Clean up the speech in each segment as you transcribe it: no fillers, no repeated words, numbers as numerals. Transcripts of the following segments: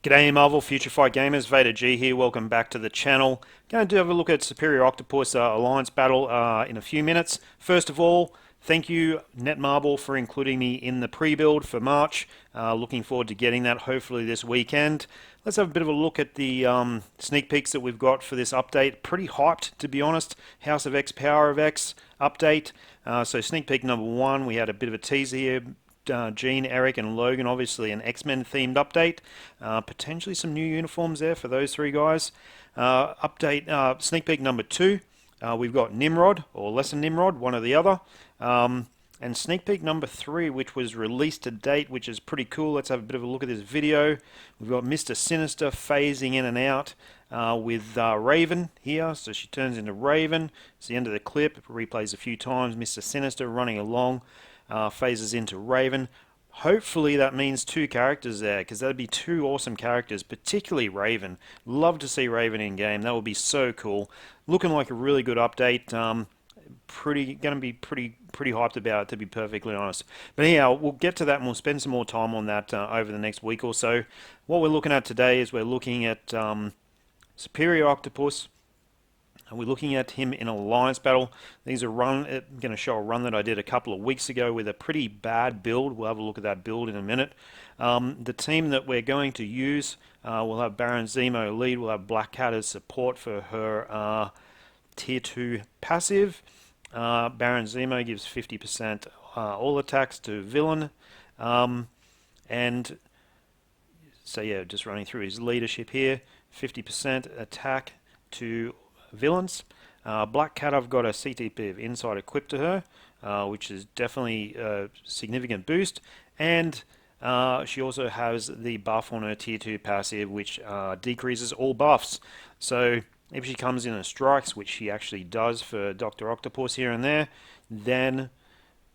G'day Marvel Future Fight Gamers, VaderG here, welcome back to the channel. Going to have a look at Superior Octopus Alliance Battle in a few minutes. First of all, thank you Netmarble for including me in the pre-build for March. Looking forward to getting that hopefully this weekend. Let's have a bit of a look at the sneak peeks that we've got for this update. Pretty hyped, to be honest. House of X, Power of X update. So sneak peek number one, we had a bit of a teaser here. Gene, Eric, and Logan, obviously an X-Men themed update. Potentially some new uniforms there for those three guys. Sneak peek number two, we've got Nimrod, or Lesson Nimrod, one or the other. And sneak peek number three, which was released to date, which is pretty cool. Let's have a bit of a look at this video. We've got Mr. Sinister phasing in and out with Raven here. So she turns into Raven. It's the end of the clip. It replays a few times. Mr. Sinister running along. Phases into Raven. Hopefully that means two characters there, because that'd be two awesome characters, particularly Raven. Love to see Raven in game. That would be so cool. Looking like a really good update. Going to be pretty hyped about it, to be perfectly honest. But anyhow, we'll get to that and we'll spend some more time on that over the next week or so. What we're looking at today is we're looking at Superior Octopus. And we're looking at him in an alliance battle. These are going to show a run that I did a couple of weeks ago with a pretty bad build. We'll have a look at that build in a minute. The team that we're going to use, we'll have Baron Zemo lead. We'll have Black Cat as support for her tier 2 passive. Baron Zemo gives 50% all attacks to villain. And so yeah, just running through his leadership here. 50% attack to villains. Black Cat, I've got a CTP of Insight equipped to her, which is definitely a significant boost, and she also has the buff on her tier 2 passive, which decreases all buffs. So if she comes in and strikes, which she actually does for Dr. Octopus here and there, then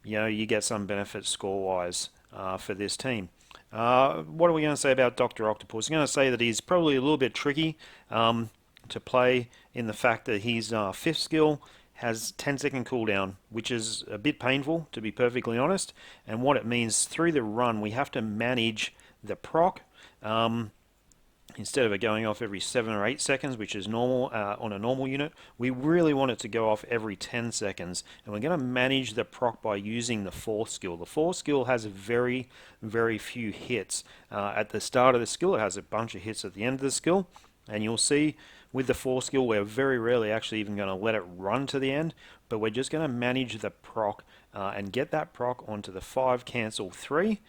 you get some benefit score-wise for this team. What are we going to say about Dr. Octopus? I'm going to say that he's probably a little bit tricky to play, in the fact that his 5th skill has 10-second cooldown, which is a bit painful, to be perfectly honest. And what it means, through the run, we have to manage the proc. Instead of it going off every 7 or 8 seconds, which is normal on a normal unit, we really want it to go off every 10 seconds. And we're going to manage the proc by using the 4th skill. The 4th skill has very, very few hits. At the start of the skill, it has a bunch of hits at the end of the skill. And you'll see with the 4 skill, we're very rarely actually even going to let it run to the end, but we're just going to manage the proc and get that proc onto the 5 cancel 3,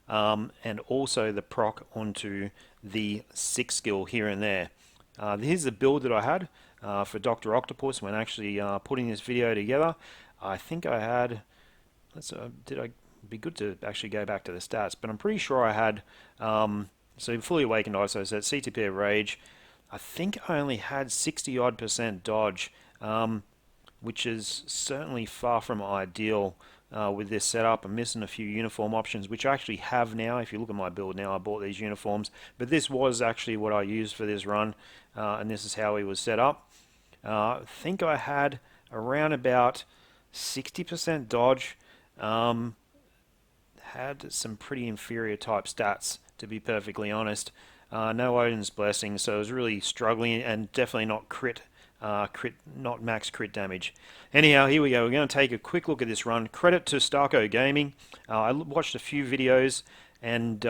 and also the proc onto the 6 skill here and there. Here's the build that I had for Dr. Octopus when actually putting this video together. I think I had, it'd be good to actually go back to the stats, but I'm pretty sure I had, so fully awakened ISO set, CTP of Rage. I think I only had 60-odd% dodge, which is certainly far from ideal with this setup. I'm missing a few uniform options, which I actually have now. If you look at my build now, I bought these uniforms, but this was actually what I used for this run, and this is how he was set up. I think I had around about 60% dodge, had some pretty inferior type stats, to be perfectly honest. No Odin's Blessing, so I was really struggling, and definitely not not max crit damage. Anyhow, here we go. We're going to take a quick look at this run. Credit to Starco Gaming. I watched a few videos, and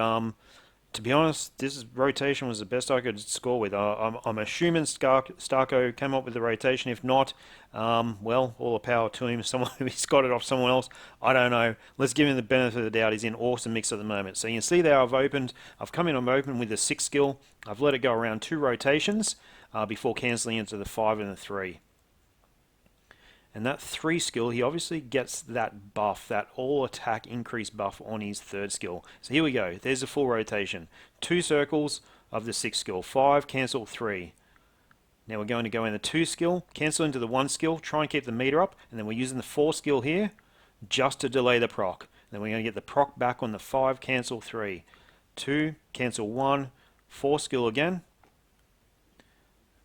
to be honest, this rotation was the best I could score with. I'm assuming Starco came up with the rotation. If not, well, all the power to him. He's got it off someone else. I don't know. Let's give him the benefit of the doubt. He's in awesome mix at the moment. So you can see there I've come in, I'm open with the 6 skill. I've let it go around 2 rotations before cancelling into the 5 and the 3. And that 3 skill, he obviously gets that buff, that all attack increase buff on his 3rd skill. So here we go. There's a full rotation. 2 circles of the 6 skill. 5, cancel 3. Now we're going to go in the 2 skill, cancel into the 1 skill, try and keep the meter up, and then we're using the 4 skill here just to delay the proc. Then we're going to get the proc back on the 5, cancel 3. 2, cancel 1, 4 skill again,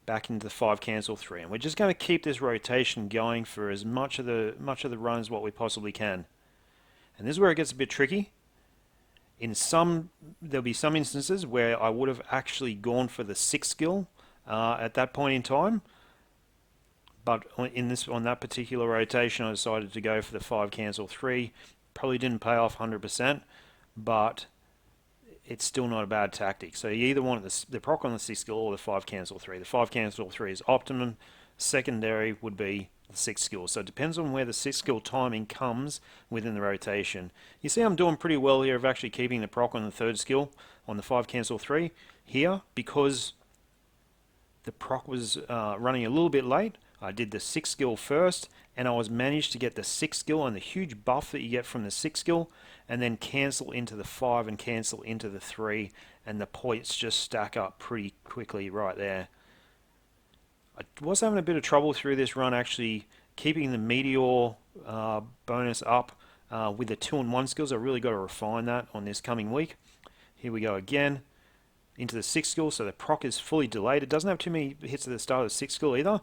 back into the 5 cancel 3, and we're just going to keep this rotation going for as much of the run as what we possibly can. And this is where it gets a bit tricky. There'll be some instances where I would have actually gone for the 6 skill at that point in time, but on that particular rotation, I decided to go for the 5 cancel 3. Probably didn't pay off 100%, but it's still not a bad tactic. So you either want the proc on the 6 skill or the 5 cancel 3. The 5 cancel 3 is optimum. Secondary would be the 6 skill. So it depends on where the 6 skill timing comes within the rotation. You see I'm doing pretty well here of actually keeping the proc on the 3rd skill on the 5 cancel 3 here, because the proc was running a little bit late. I did the 6 skill first, and I was managed to get the 6 skill and the huge buff that you get from the 6 skill, and then cancel into the 5 and cancel into the 3, and the points just stack up pretty quickly right there. I was having a bit of trouble through this run actually keeping the meteor bonus up with the 2 and 1 skills. I really got to refine that on this coming week. Here we go again into the 6 skill, so the proc is fully delayed. It doesn't have too many hits at the start of the 6 skill either.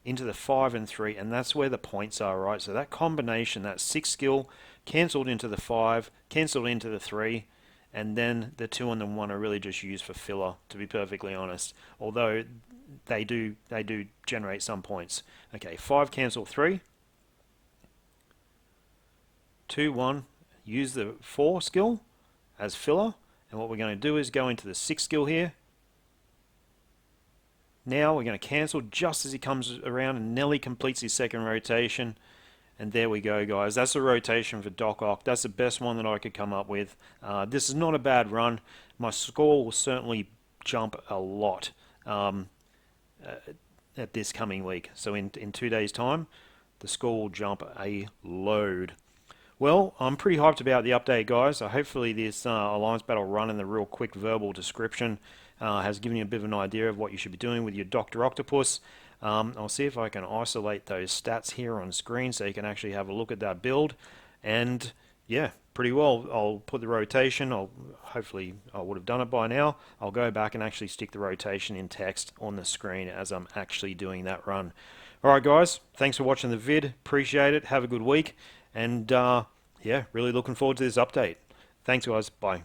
Into the 5 and 3, and that's where the points are, right? So that combination, that 6 skill, cancelled into the 5, cancelled into the 3, and then the 2 and the 1 are really just used for filler, to be perfectly honest. Although they do generate some points. Okay, 5 cancel 3, 2, 1, use the 4 skill as filler, and what we're going to do is go into the 6 skill here. Now we're going to cancel just as he comes around and nearly completes his 2nd rotation. And there we go, guys. That's a rotation for Doc Ock. That's the best one that I could come up with. This is not a bad run. My score will certainly jump a lot at this coming week. So in 2 days' time, the score will jump a load. Well, I'm pretty hyped about the update, guys. So hopefully this Alliance Battle run and the real quick verbal description has given you a bit of an idea of what you should be doing with your Dr. Octopus. I'll see if I can isolate those stats here on screen so you can actually have a look at that build. And yeah, pretty well. I'll put the rotation. Hopefully I would have done it by now. I'll go back and actually stick the rotation in text on the screen as I'm actually doing that run. Alright guys, thanks for watching the vid. Appreciate it. Have a good week. And yeah, really looking forward to this update. Thanks guys. Bye.